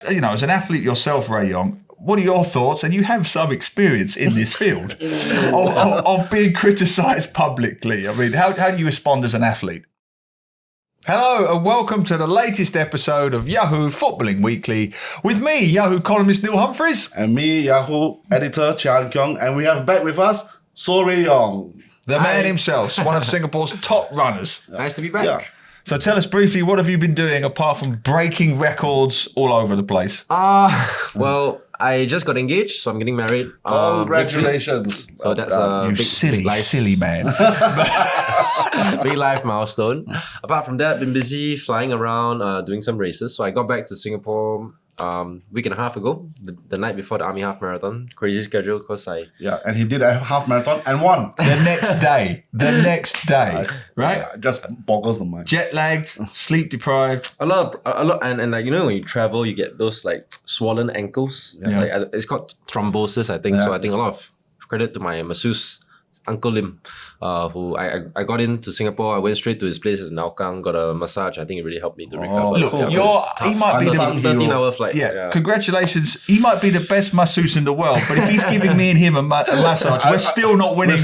You know, as an athlete yourself, Ray Young, what are your thoughts? And you have some experience in this field of being criticised publicly. I mean, how do you respond as an athlete? Hello and welcome to the latest episode of Yahoo Footballing Weekly with me, Yahoo columnist Neil Humphreys. And me, Yahoo editor Chiang Kyong. And we have back with us, So Ray Young. The man himself, one of Singapore's top runners. Nice to be back. Yeah. So tell us briefly, what have you been doing apart from breaking records all over the place? Well, I just got engaged, so I'm getting married. Congratulations. So that's a You big, silly, silly man. big life milestone. Apart from that, been busy flying around, doing some races. So I got back to Singapore week and a half ago, the night before the Army Half Marathon. Crazy schedule because And he did a half marathon and won. The next day, right? Just boggles the mind. Jet lagged, sleep deprived. a lot, and like, you know, when you travel, you get those like swollen ankles. Yeah. Like, it's called thrombosis, I think. Yeah. So I think a lot of credit to my masseuse, Uncle Lim, who I got into Singapore. I went straight to his place in Naukang, got a massage. I think it really helped me to recover. Look, he might be Unsung the... hero. 13-hour flight. Yeah, congratulations. He might be the best masseuse in the world, but if he's giving me and him a massage, we're still not winning.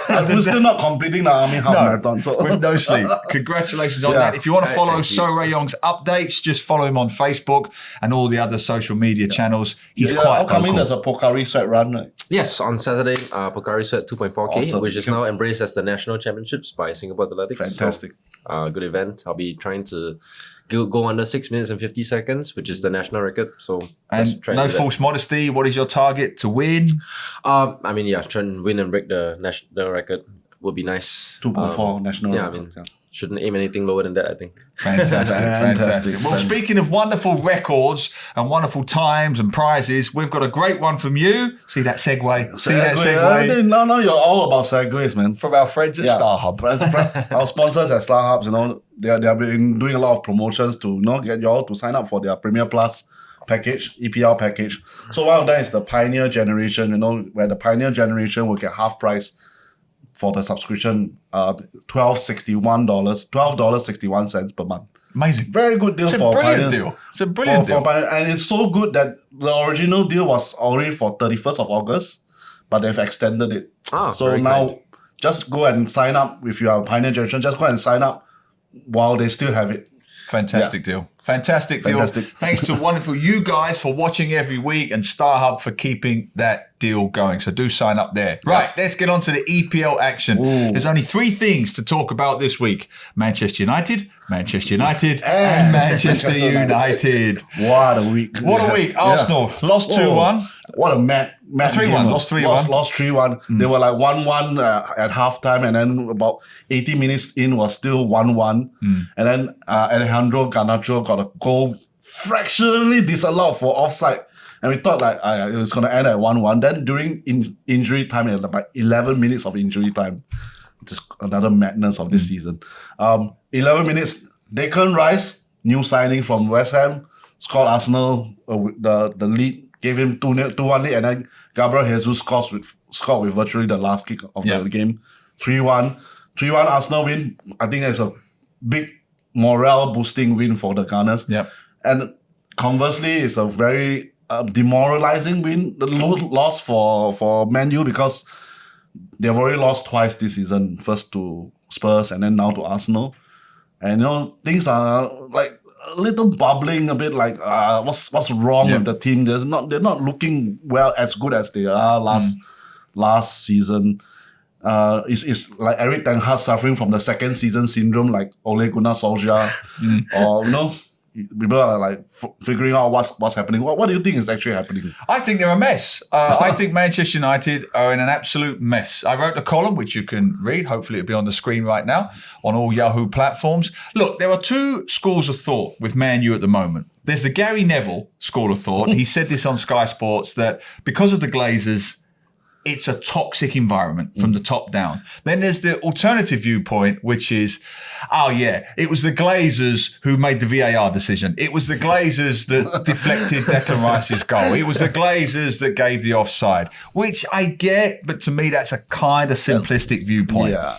We're still not completing the Army half marathon. So. With no sleep. Congratulations on that. If you want to follow So Ray Young's updates, just follow him on Facebook and all the other social media channels. He's quite upcoming. vocal. There's a Pocari Sweat run, right? Yes, on Saturday, Pocari Sweat 2.4K, Awesome. which is now embraced as the National Championships by Singapore Athletics. Fantastic. So, good event. I'll be trying to go under 6 minutes and 50 seconds, which is the national record. So let's And try no to do that. false modesty. What is your target to win? I mean, yeah, try and win and break the national record would be nice. 2.4 national Yeah, I record. mean, shouldn't aim anything lower than that, I think. Fantastic. Well, speaking of wonderful records and wonderful times and prizes, we've got a great one from you. See that segue? See that segue? No, you're all about segues, man. From our friends at StarHub. Our sponsors at StarHub, you know, they have been doing a lot of promotions to, you know, get you all to sign up for their Premier Plus package, EPL package. So one of them is the Pioneer Generation, you know, where the Pioneer Generation will get half price for the subscription, $12.61 per month. Amazing. Very good deal It's a for brilliant Pioneer. deal. It's a brilliant deal. And it's so good that the original deal was already for 31st of August, but they've extended it. So very now, kind. just go and sign up. If you are a Pioneer Generation, just go and sign up while they still have it. Fantastic deal. Fantastic deal. Fantastic. Thanks to wonderful you guys for watching every week and StarHub for keeping that deal going. So do sign up there. Right, let's get on to the EPL action. There's only three things to talk about this week. Manchester United, and Manchester United. What a week. What a week. Arsenal lost 2-1. What a mad 3-1, game. lost 3-1. Lost 3-1. They were like 1-1 at halftime, and then about 80 minutes in was still 1-1. And then Alejandro Garnacho got a goal fractionally disallowed for offside. And we thought like it was going to end at 1-1. Then during injury time, about 11 minutes of injury time, just another madness of this season. 11 minutes, Declan Rice, new signing from West Ham, scored Arsenal the lead. Gave him 2-1 lead, and then Gabriel Jesus scored with virtually the last kick of the game. 3-1. 3-1 Arsenal win. I think it's a big morale boosting win for the Gunners. Yep. And conversely, it's a very demoralizing win. The loss for Man U because they've already lost twice this season. First to Spurs and then now to Arsenal. And you know, things are like a little bubbling a bit, like what's wrong with the team? They're not looking as good as they are last season. It's like Erik Ten Hag suffering from the second season syndrome, like Ole Gunnar Solskjaer, or you know, people are like figuring out what's happening. What do you think is actually happening? I think they're a mess. I think Manchester United are in an absolute mess. I wrote a column, which you can read. Hopefully it'll be on the screen right now on all Yahoo platforms. Look, there are two schools of thought with Man U at the moment. There's the Gary Neville school of thought. He said this on Sky Sports, that because of the Glazers, it's a toxic environment from the top down. Then there's the alternative viewpoint, which is, oh yeah, it was the Glazers who made the VAR decision. It was the Glazers that deflected Declan Rice's goal. It was the Glazers that gave the offside, which I get, but to me, that's a kind of simplistic viewpoint. Yeah.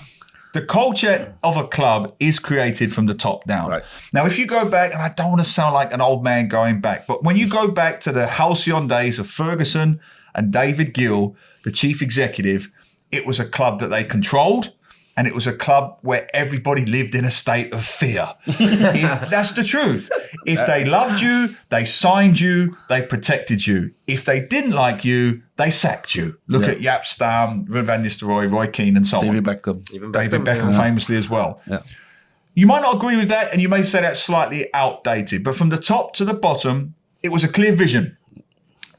The culture of a club is created from the top down. Right. Now, if you go back, and I don't want to sound like an old man going back, but when you go back to the halcyon days of Ferguson and David Gill, the chief executive, it was a club that they controlled. And it was a club where everybody lived in a state of fear. That's the truth. If they loved you, they signed you, they protected you. If they didn't like you, they sacked you. Look at Jaap Stam, Ruud van Nistelrooy, Roy Keane, and so David on. Beckham. Even David Beckham famously as well. Yeah. You might not agree with that, and you may say that's slightly outdated. But from the top to the bottom, it was a clear vision.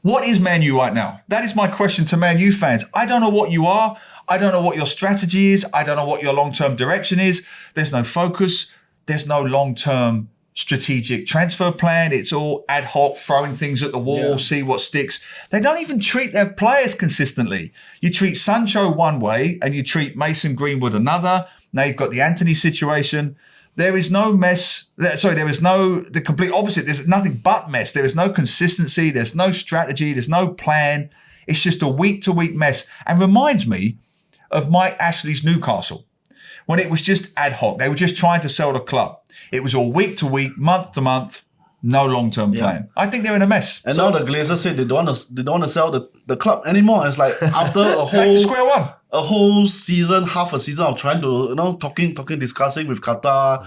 What is Man U right now? That is my question to Man U fans. I don't know what you are. I don't know what your strategy is. I don't know what your long-term direction is. There's no focus. There's no long-term strategic transfer plan. It's all ad hoc, throwing things at the wall, see what sticks. They don't even treat their players consistently. You treat Sancho one way and you treat Mason Greenwood another. Now you've got the Anthony situation. There is no mess. There is no, the complete opposite. There's nothing but mess. There is no consistency. There's no strategy. There's no plan. It's just a week-to-week mess. And reminds me of Mike Ashley's Newcastle, when it was just ad hoc. They were just trying to sell the club. It was all week to week, month to month, no long-term plan. I think they're in a mess. And now the Glazers said they don't want to sell the club anymore. It's like after a Back to square one. a whole season, half a season of trying to, talking, discussing with Qatar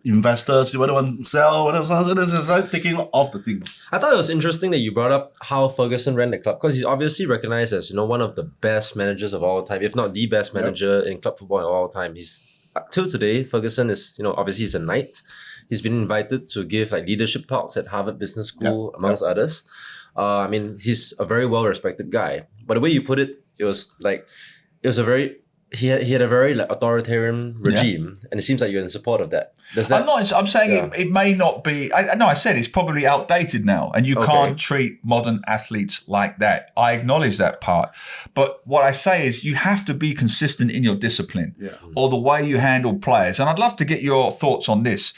investors, whether they want to sell, whether it's like taking off the thing. I thought it was interesting that you brought up how Ferguson ran the club, because he's obviously recognized as one of the best managers of all time, if not the best manager in club football of all time. He's till today, Ferguson is obviously he's a knight. He's been invited to give like leadership talks at Harvard Business School, amongst others. He's a very well respected guy. But the way you put it, it was a very. He had a very authoritarian regime, and it seems like you're in support of that. I'm saying it may not be. I said it's probably outdated now, and you can't treat modern athletes like that. I acknowledge that part, but what I say is you have to be consistent in your discipline or the way you handle players. And I'd love to get your thoughts on this.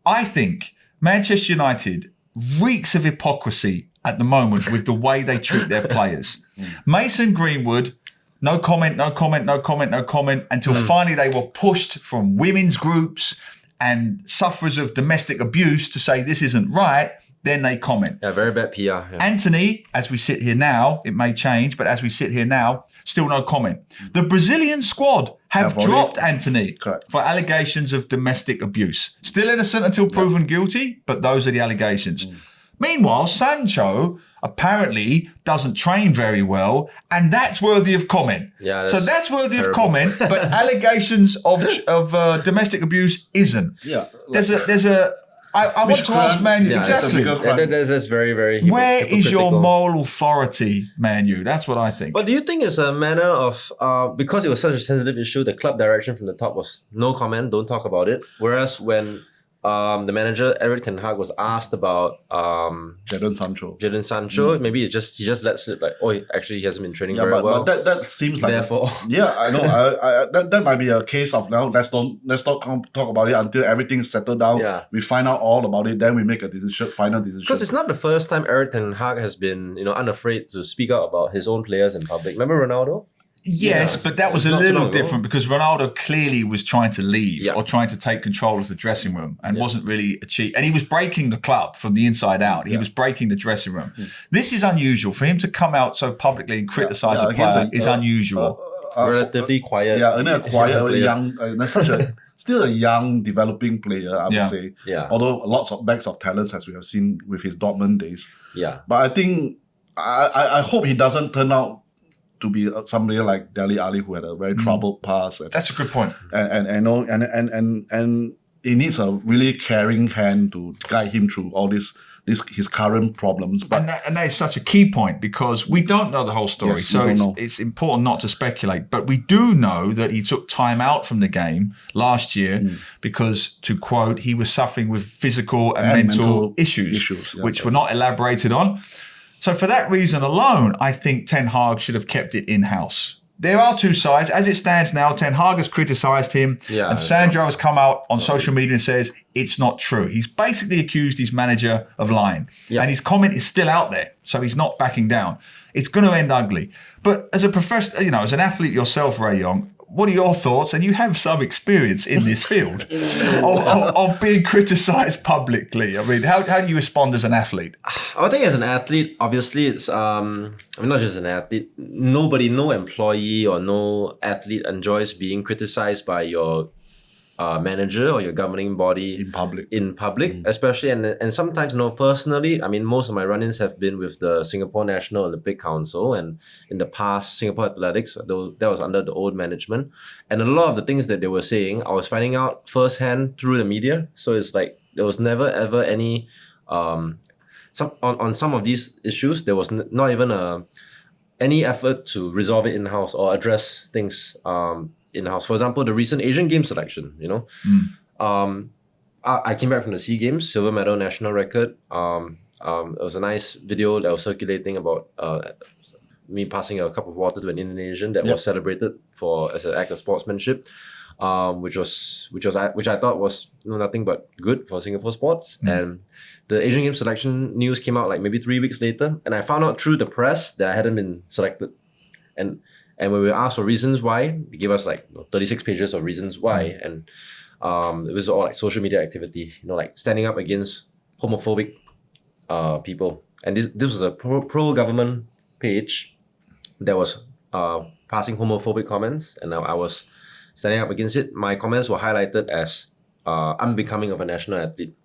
I think Manchester United reeks of hypocrisy at the moment with the way they treat their players. Mason Greenwood. No comment, until finally they were pushed from women's groups and sufferers of domestic abuse to say this isn't right. Then they comment. Yeah, very bad PR. Yeah. Anthony, as we sit here now, it may change, but as we sit here now, still no comment. The Brazilian squad have dropped Anthony for allegations of domestic abuse. Still innocent until proven guilty, but those are the allegations. Meanwhile, Sancho apparently doesn't train very well, and that's worthy of comment. Yeah, that's worthy of comment, but allegations of domestic abuse isn't. Yeah, I want to ask Man U exactly. That's very, very. Where is your moral authority, Man U? That's what I think. But do you think it's a matter of because it was such a sensitive issue, the club direction from the top was no comment, don't talk about it. Whereas when the manager Erik ten Hag was asked about Jadon Sancho. Maybe he just let slip actually he hasn't been training very well. But that seems like therefore. I know. That might be a case of now. Let's not talk about it until everything's settled down. Yeah. We find out all about it, then we make a final decision. Because it's not the first time Erik ten Hag has been unafraid to speak out about his own players in public. Remember Ronaldo? Yes, but that was a little different because Ronaldo clearly was trying to leave or trying to take control of the dressing room and wasn't really achieved. And he was breaking the club from the inside out. He was breaking the dressing room. This is unusual. For him to come out so publicly and criticise a player is unusual. Relatively quiet. Yeah, and a quiet, young, still a young, developing player, I would say. Yeah. Although lots of bags of talents, as we have seen with his Dortmund days. Yeah. But I think, I hope he doesn't turn out to be somebody like Dele Alli, who had a very troubled past. That's a good point. And he needs a really caring hand to guide him through all his current problems. But and that is such a key point because we don't know the whole story. Yes, so it's important not to speculate. But we do know that he took time out from the game last year because, to quote, he was suffering with physical and mental issues which were not elaborated on. So for that reason alone, I think Ten Hag should have kept it in-house. There are two sides. As it stands now, Ten Hag has criticised him and Sandro has come out on social media and says it's not true. He's basically accused his manager of lying. And his comment is still out there, so he's not backing down. It's going to end ugly. But as a professional, as an athlete yourself, Ray Young, what are your thoughts? And you have some experience in this field of being criticised publicly. I mean, how do you respond as an athlete? I think as an athlete, obviously it's not just an athlete. Nobody, no employee or no athlete enjoys being criticized by your manager or your governing body in public, especially and sometimes personally, I mean, most of my run-ins have been with the Singapore National Olympic Council, and in the past Singapore Athletics, though that was under the old management, and a lot of the things that they were saying I was finding out firsthand through the media. So it's like there was never ever any on some of these issues there was not even any effort to resolve it in-house or address things in-house. For example, the recent Asian Games selection, I came back from the SEA Games, silver medal, national record. It was a nice video that was circulating about me passing a cup of water to an Indonesian that was celebrated as an act of sportsmanship, which I thought was nothing but good for Singapore sports. And the Asian Games selection news came out like maybe 3 weeks later, and I found out through the press that I hadn't been selected. And when we asked for reasons why, they gave us like 36 pages of reasons why. And it was all like social media activity, like standing up against homophobic people. And this was a pro-government page that was passing homophobic comments. And I was standing up against it. My comments were highlighted as unbecoming of a national athlete.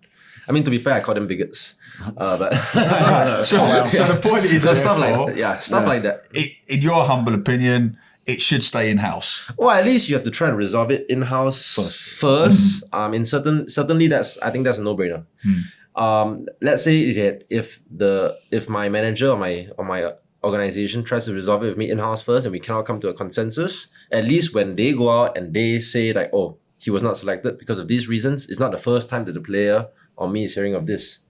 I mean, to be fair, I call them bigots. But so the point is, stuff like that. In your humble opinion, it should stay in-house. Well, at least you have to try and resolve it in-house first. Certainly I think that's a no-brainer. Let's say that if my manager or my organization tries to resolve it with me in-house first and we cannot come to a consensus, at least when they go out and they say like, oh, he was not selected because of these reasons, it's not the first time that the player or me is hearing of this.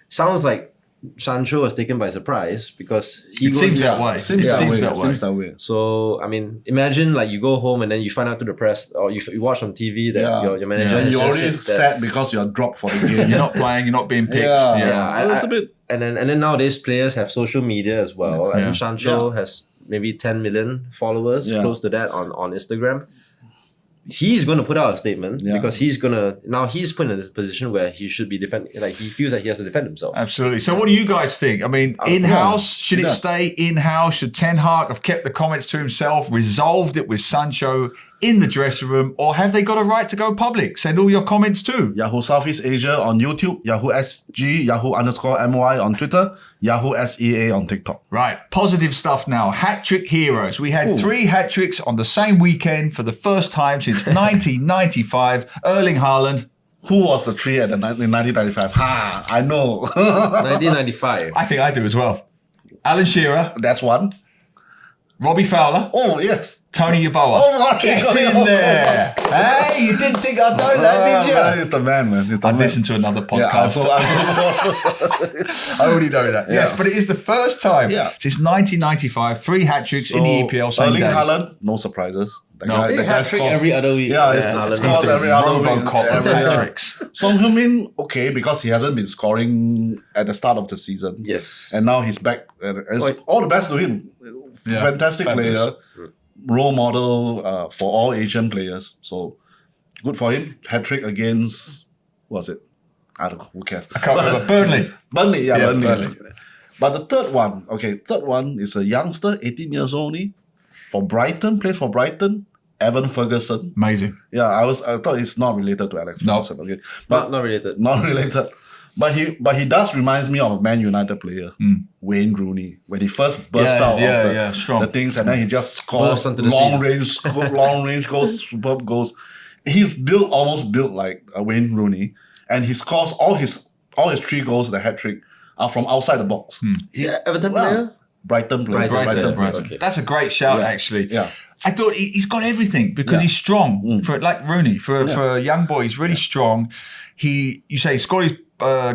Sounds like Sancho was taken by surprise because it seems that way. Seems that way. So, I mean, imagine like you go home and then you find out through the press or you watch on TV that your manager has you're just already said sad because you're dropped for the game. You're not playing, you're not being picked. It's a bit. And then nowadays players have social media as well. I think Sancho has maybe 10 million followers, close to that on Instagram. He's going to put out a statement because he's put in a position where he should be defending, like he feels like he has to defend himself. Absolutely. So what do you guys think? I mean, in-house, should it stay in-house? Should Ten Hag have kept the comments to himself, resolved it with Sancho in the dressing room, or have they got a right to go public? Send all your comments to Yahoo Southeast Asia on YouTube, Yahoo SG, Yahoo_MY on Twitter, Yahoo SEA on TikTok. Right, positive stuff now. Hat-trick heroes. We had 3 hat-tricks on the same weekend for the first time since 1995. Erling Haaland. Who was the 3 in 1995? I know. 1995. I think I do as well. Alan Shearer. That's one. Robbie Fowler. Oh, yes. Tony Yeboah. Oh, my Get God. in there. Hey, you didn't think I'd know that, did you? Man, he's the man. I'd listen to another podcast. I already know that. Yes, but it is the first time since 1995, 3 hat-tricks in the EPL same Erling day. Haaland, no surprises. The guy Hat-trick scores every other week. Yeah, it's scores every other week. Robocop of hat-tricks. So Heung-min, okay, because he hasn't been scoring at the start of the season. Yes. And now he's back. And all the best to him. Fantastic player. Role model for all Asian players. So good for him. Hat-trick against, what was it? I don't know, who cares? I can't remember. Burnley. Burnley. Burnley. But the third one is a youngster, 18 years old only, for Brighton, plays for Brighton, Evan Ferguson. Amazing. Yeah, I thought it's not related to Alex Ferguson. Okay, but Not related. Not related. But he does reminds me of a Man United player, Wayne Rooney, when he first burst out of the things, and then he just scores long range goals, superb goals. He's almost built like a Wayne Rooney, and he scores all his 3 goals, the hat-trick, are from outside the box. Everton player? Brighton player. Brighton. Okay. That's a great shout, actually. Yeah. I thought he's got everything because he's strong. For like Rooney, for a young boy, he's really strong. You say he scored his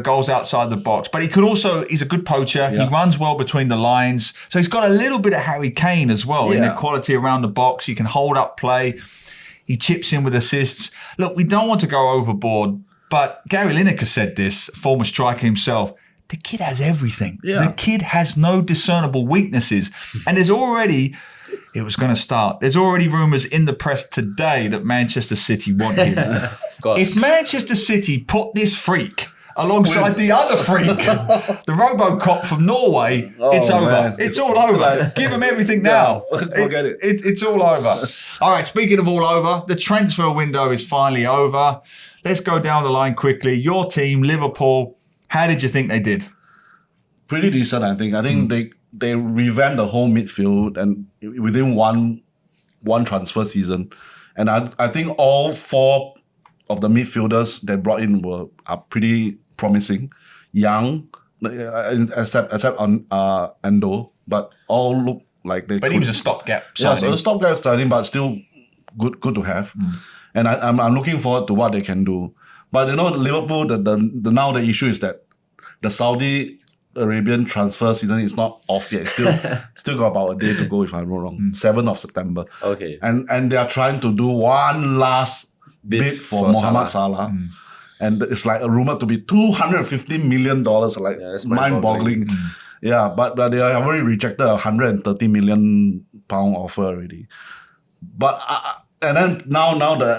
goals outside the box, but he's a good poacher. He runs well between the lines. So he's got a little bit of Harry Kane as well in the quality around the box. He can hold up play. He chips in with assists. Look, we don't want to go overboard, but Gary Lineker said this, former striker himself. The kid has everything. The kid has no discernible weaknesses. And there's already it was going to start. There's already rumours in the press today that Manchester City want him. If Manchester City put this freak alongside the other freak, the RoboCop from Norway, it's over. Man. It's all over. Give him everything now. Forget it. It's all over. All right, speaking of all over, the transfer window is finally over. Let's go down the line quickly. Your team, Liverpool, how did you think they did? Pretty decent, I think. I think they revamped the whole midfield and within one transfer season. And I think all 4 of the midfielders they brought in are pretty promising, young, except Endo, but all look like they. But he was a stopgap signing. Yeah, so a stopgap signing, but still good to have. And I'm looking forward to what they can do. But Liverpool, the now the issue is that the Saudi Arabian transfer season is not off yet. It's still got about a day to go if I'm not wrong. 7th of September. Okay. And they are trying to do one last bid for Mohamed Salah. And it's like a rumor to be $250 million, like that's mind-boggling. Yeah, but they have already rejected a £130 million offer already. But and then now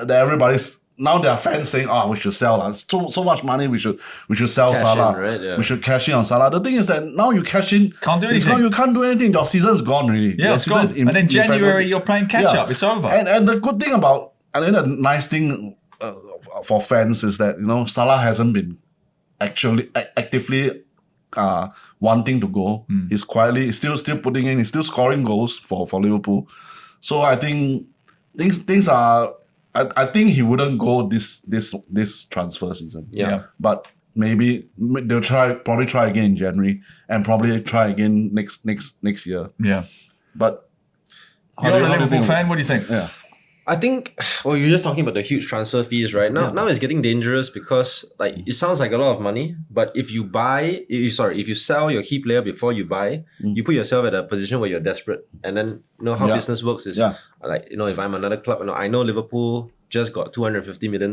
everybody's now there are fans saying, we should sell. So much money, we should sell Cash Salah. in, right? Yeah. We should cash in on Salah. The thing is that now you cash in, Can't do anything. you can't do anything. Your season's gone already. Yeah, it's gone. And then January, you're playing catch-up. It's over. And the good thing about, I think the nice thing for fans is that, Salah hasn't been actually actively wanting to go. He's quietly, he's still putting in, he's still scoring goals for Liverpool. So I think things are, I think he wouldn't go this transfer season. Yeah. But maybe they'll probably try again in January and probably try again next year. Yeah. But You're a Liverpool fan. What do you think? Yeah. I think, you're just talking about the huge transfer fees, right? Now it's getting dangerous because it sounds like a lot of money, but if you sell your key player before you buy, you put yourself at a position where you're desperate. And then, how business works is, if I'm another club, I know Liverpool just got $250 million.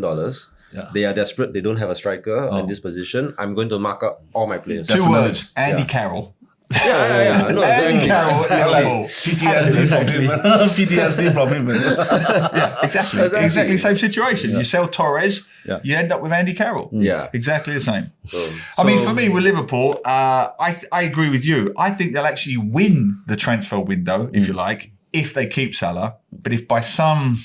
Yeah. They are desperate. They don't have a striker in this position. I'm going to mark up all my players. Two words, Andy Carroll. Yeah. No, Andy Carroll at Liverpool. PTSD from him. PTSD from him. Yeah, exactly the same situation. Yeah. You sell Torres, Yeah. you end up with Andy Carroll. Yeah. Exactly the same. So, I mean, for me, with Liverpool, I agree with you. I think they'll actually win the transfer window, if you like, if they keep Salah. But if by some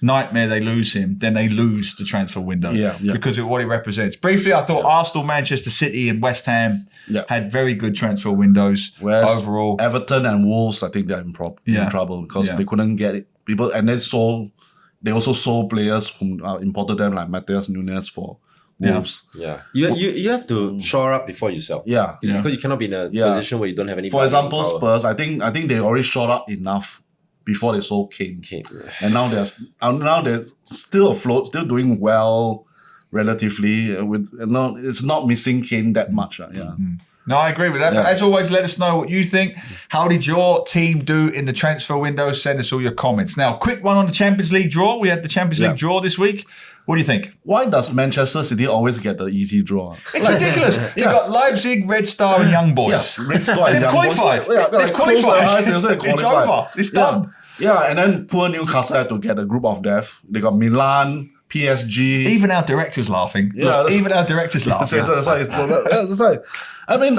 nightmare they lose him, then they lose the transfer window because of what he represents. Briefly, I thought Arsenal, Manchester City and West Ham had very good transfer windows. Whereas overall. Everton and Wolves, I think they're in trouble because they couldn't get it. People, and they also sold players who imported them like Matheus Nunes for Wolves. Yeah. You have to shore up before you sell. Yeah. Because you cannot be in a position where you don't have any. For example, power. Spurs, I think they already shored up enough before they sold Keane. And now they're still afloat, still doing well relatively. It's not missing Keane that much. No, I agree with that. But as always, let us know what you think. How did your team do in the transfer window? Send us all your comments. Now, quick one on the Champions League draw. We had the Champions League draw this week. What do you think? Why does Manchester City always get the easy draw? It's ridiculous. You've got Leipzig, Red Star and Young Boys. Red Star and They've Young Boys. qualified. They've qualified. It's over. It's done. Yeah, and then poor Newcastle had to get a group of death. They got Milan, PSG. Even our director's laughing. Yeah, Look, even our director's laughing. That's why. I mean,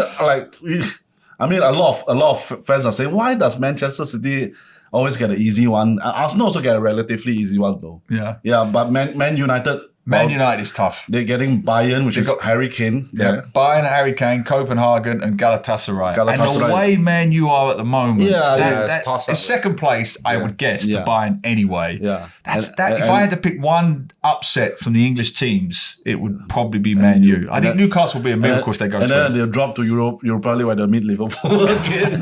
a lot of fans are saying, why does Manchester City always get an easy one? Arsenal also get a relatively easy one though. Yeah, but Man United. Man United is tough. They're getting Bayern, which is Harry Kane. Yeah, Bayern, Harry Kane, Copenhagen, and Galatasaray. And the way Man U are at the moment, it's second place, I would guess, to Bayern anyway. Yeah, If I had to pick one upset from the English teams, it would probably be Man U. I think Newcastle will be a miracle if they go through. And then they'll drop to Europe probably where they'll meet Liverpool again.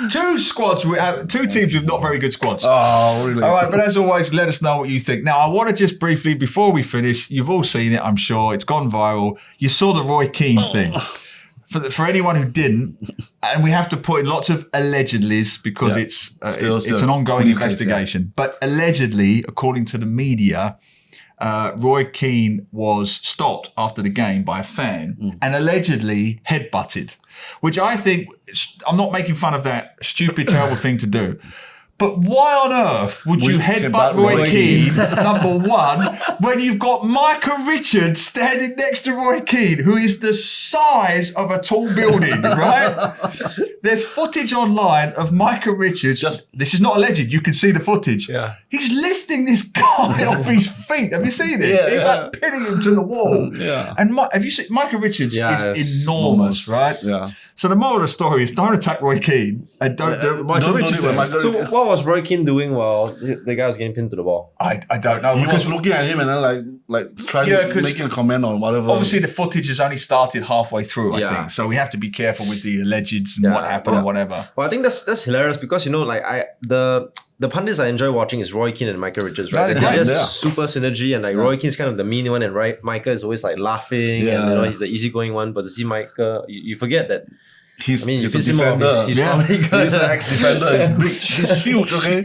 Two teams with not very good squads. Oh, really? All right, but as always, let us know what you think. Now, I want to just briefly, before we finish, you've all seen it, I'm sure. It's gone viral. You saw the Roy Keane thing. For anyone who didn't, and we have to put in lots of allegedlys because it's an ongoing investigation. But allegedly, according to the media, Roy Keane was stopped after the game by a fan and allegedly headbutted, which I think, I'm not making fun of that stupid, terrible thing to do. But why on earth would you headbutt Roy Keane, number one, when you've got Micah Richards standing next to Roy Keane, who is the size of a tall building, right? There's footage online of Micah Richards. This is not alleged. You can see the footage. Yeah. He's lifting this guy off his feet. Have you seen it? Yeah, He's like pinning him to the wall. Yeah. And have you seen Micah Richards is enormous, right? Yeah. So the moral of the story is don't attack Roy Keane and don't do Micah Richards. So what was Roy Keane doing while the guy was getting pinned to the ball? I don't know. He was looking at him and then like trying to make a comment or whatever. Obviously, the footage has only started halfway through, I Yeah. think. So we have to be careful with the allegeds and what happened or whatever. Well, I think that's hilarious because the pundits I enjoy watching is Roy Keane and Micah Richards, right? Right, They're right, just super synergy, and like Roy Keane's kind of the mean one, and Micah is always like laughing, and he's the easygoing one. But to see Micah, you forget that. He's you a piss him off, defender. he's probably good. He's an ex-defender. He's big. He's huge, okay?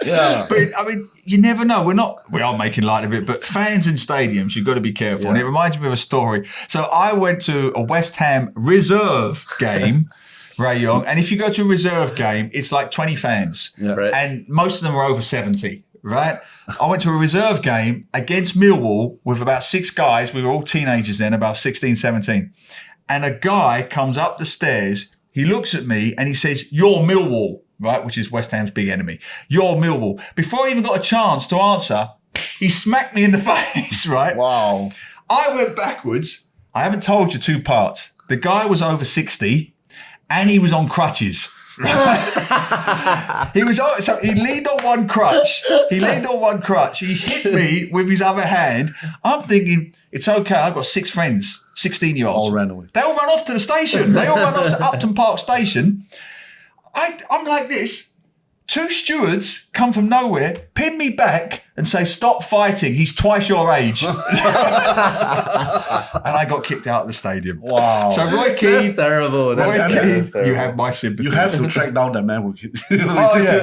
Yeah. But I mean, you never know. We are making light of it, but fans in stadiums, you've got to be careful. And it reminds me of a story. So I went to a West Ham reserve game, Ray Young, and if you go to a reserve game, it's like 20 fans. Yeah. Right. And most of them are over 70. Right? I went to a reserve game against Millwall with about 6 guys. We were all teenagers then, about 16, 17. And a guy comes up the stairs, he looks at me and he says, "You're Millwall," right? Which is West Ham's big enemy. "You're Millwall." Before I even got a chance to answer, he smacked me in the face, right? Wow. I went backwards. I haven't told you 2 parts. The guy was over 60 and he was on crutches. He leaned on one crutch. He hit me with his other hand. I'm thinking, it's okay. I've got 6 friends, 16-year-olds. All ran away. They all ran off to the station. They all ran off to Upton Park Station. I'm like this. 2 stewards come from nowhere, pin me back and say, "Stop fighting. He's twice your age." And I got kicked out of the stadium. Wow. So Roy Keane, That's terrible. you have my sympathy. You have to track down that man who If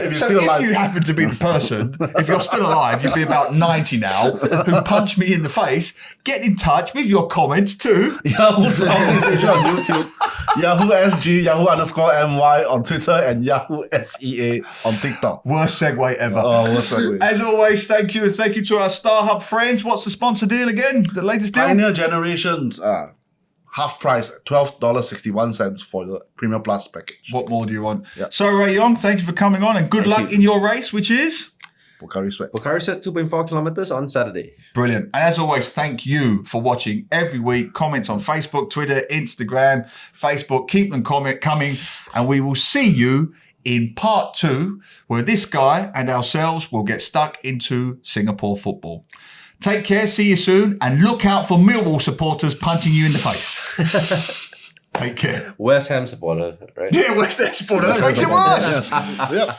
he's still alive. you happen to be the person, if you're still alive, you'd be about 90 now, who punched me in the face, get in touch with your comments too. Yahoo's organization on YouTube, Yahoo SG, Yahoo_MY on Twitter, and Yahoo SEA on TikTok. Worst segue ever. Oh, what's that? As always, thank you. And thank you to our Star Hub friends. What's the sponsor deal again? The latest deal? Pioneer Generations, half price, $12.61 for the Premium Plus package. What more do you want? Yeah. So, Ray Young, thank you for coming on and good luck in your race, which is? Pocari Sweat. Bukhari said 2.4 kilometers on Saturday. Brilliant. And as always, thank you for watching every week. Comments on Facebook, Twitter, Instagram, Facebook. Keep them coming. And we will see you in part 2, where this guy and ourselves will get stuck into Singapore football. Take care, see you soon, and look out for Millwall supporters punching you in the face. Take care. West Ham supporter, right? Yeah, West Ham supporter. That makes it worse. Yep.